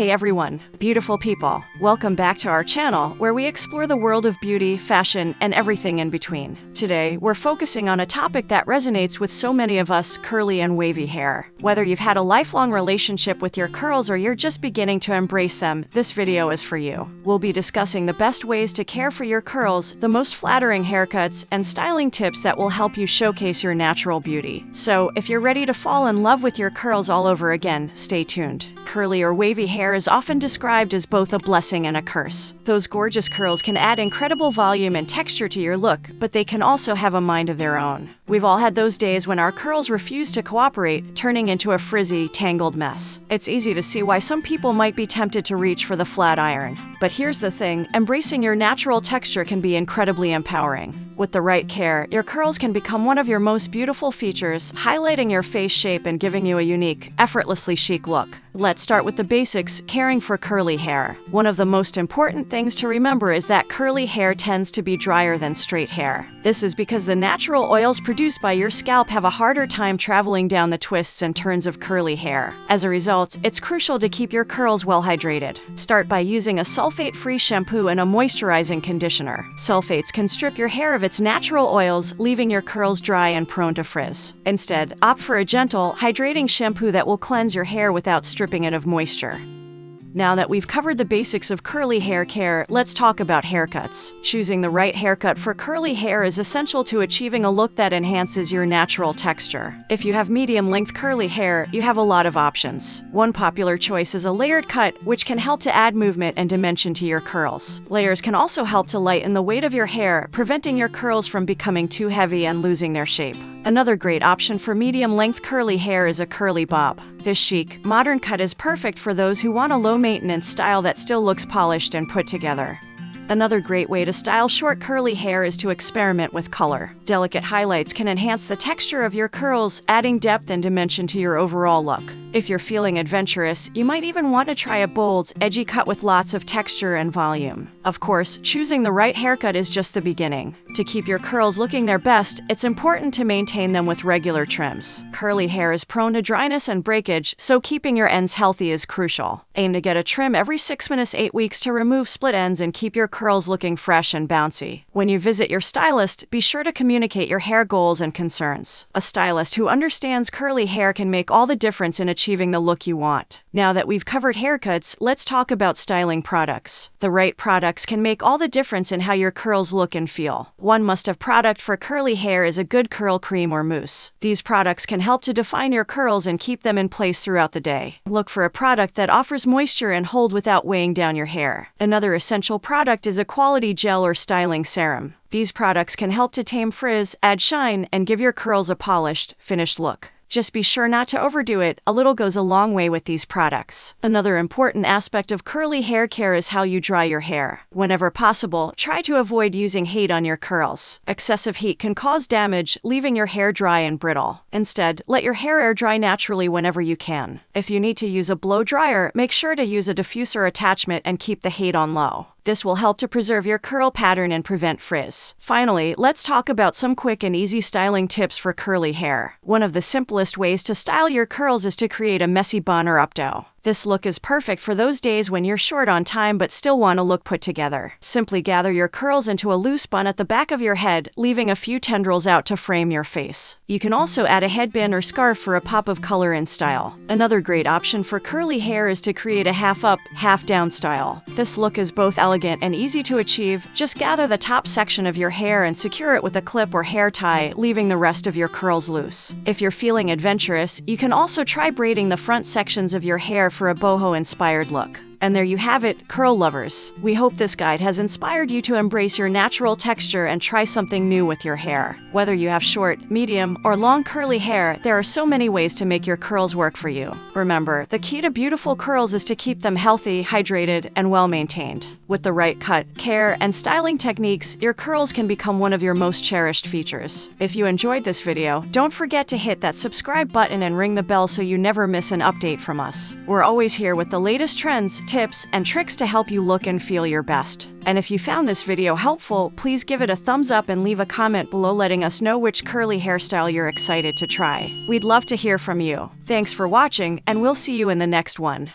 Hey everyone, beautiful people. Welcome back to our channel where we explore the world of beauty, fashion, and everything in between. Today, we're focusing on a topic that resonates with so many of us: curly and wavy hair. Whether you've had a lifelong relationship with your curls or you're just beginning to embrace them, this video is for you. We'll be discussing the best ways to care for your curls, the most flattering haircuts, and styling tips that will help you showcase your natural beauty. So, if you're ready to fall in love with your curls all over again, stay tuned. Curly or wavy hair is often described as both a blessing and a curse. Those gorgeous curls can add incredible volume and texture to your look, but they can also have a mind of their own. We've all had those days when our curls refuse to cooperate, turning into a frizzy, tangled mess. It's easy to see why some people might be tempted to reach for the flat iron. But here's the thing, embracing your natural texture can be incredibly empowering. With the right care, your curls can become one of your most beautiful features, highlighting your face shape and giving you a unique, effortlessly chic look. Let's start with the basics: caring for curly hair. One of the most important things to remember is that curly hair tends to be drier than straight hair. This is because the natural oils produced by your scalp have a harder time traveling down the twists and turns of curly hair. As a result, it's crucial to keep your curls well hydrated. Start by using a sulfate-free shampoo and a moisturizing conditioner. Sulfates can strip your hair of its natural oils, leaving your curls dry and prone to frizz. Instead, opt for a gentle, hydrating shampoo that will cleanse your hair without stripping it of moisture. Now that we've covered the basics of curly hair care, let's talk about haircuts. Choosing the right haircut for curly hair is essential to achieving a look that enhances your natural texture. If you have medium-length curly hair, you have a lot of options. One popular choice is a layered cut, which can help to add movement and dimension to your curls. Layers can also help to lighten the weight of your hair, preventing your curls from becoming too heavy and losing their shape. Another great option for medium-length curly hair is a curly bob. This chic, modern cut is perfect for those who want a low-maintenance style that still looks polished and put together. Another great way to style short curly hair is to experiment with color. Delicate highlights can enhance the texture of your curls, adding depth and dimension to your overall look. If you're feeling adventurous, you might even want to try a bold, edgy cut with lots of texture and volume. Of course, choosing the right haircut is just the beginning. To keep your curls looking their best, it's important to maintain them with regular trims. Curly hair is prone to dryness and breakage, so keeping your ends healthy is crucial. Aim to get a trim every 6 to 8 weeks to remove split ends and keep your curls looking fresh and bouncy. When you visit your stylist, be sure to communicate your hair goals and concerns. A stylist who understands curly hair can make all the difference in achieving the look you want. Now that we've covered haircuts, let's talk about styling products. The right products can make all the difference in how your curls look and feel. One must-have product for curly hair is a good curl cream or mousse. These products can help to define your curls and keep them in place throughout the day. Look for a product that offers moisture and hold without weighing down your hair. Another essential product is a quality gel or styling serum. These products can help to tame frizz, add shine, and give your curls a polished, finished look. Just be sure not to overdo it. A little goes a long way with these products. Another important aspect of curly hair care is how you dry your hair. Whenever possible, try to avoid using heat on your curls. Excessive heat can cause damage, leaving your hair dry and brittle. Instead, let your hair air dry naturally whenever you can. If you need to use a blow dryer, make sure to use a diffuser attachment and keep the heat on low. This will help to preserve your curl pattern and prevent frizz. Finally, let's talk about some quick and easy styling tips for curly hair. One of the simplest ways to style your curls is to create a messy bun or updo. This look is perfect for those days when you're short on time but still want to look put together. Simply gather your curls into a loose bun at the back of your head, leaving a few tendrils out to frame your face. You can also add a headband or scarf for a pop of color and style. Another great option for curly hair is to create a half-up, half-down style. This look is both elegant and easy to achieve. Just gather the top section of your hair and secure it with a clip or hair tie, leaving the rest of your curls loose. If you're feeling adventurous, you can also try braiding the front sections of your hair for a boho-inspired look. And there you have it, curl lovers. We hope this guide has inspired you to embrace your natural texture and try something new with your hair. Whether you have short, medium, or long curly hair, there are so many ways to make your curls work for you. Remember, the key to beautiful curls is to keep them healthy, hydrated, and well-maintained. With the right cut, care, and styling techniques, your curls can become one of your most cherished features. If you enjoyed this video, don't forget to hit that subscribe button and ring the bell so you never miss an update from us. We're always here with the latest trends, tips, and tricks to help you look and feel your best. And if you found this video helpful, please give it a thumbs up and leave a comment below letting us know which curly hairstyle you're excited to try. We'd love to hear from you. Thanks for watching, and we'll see you in the next one.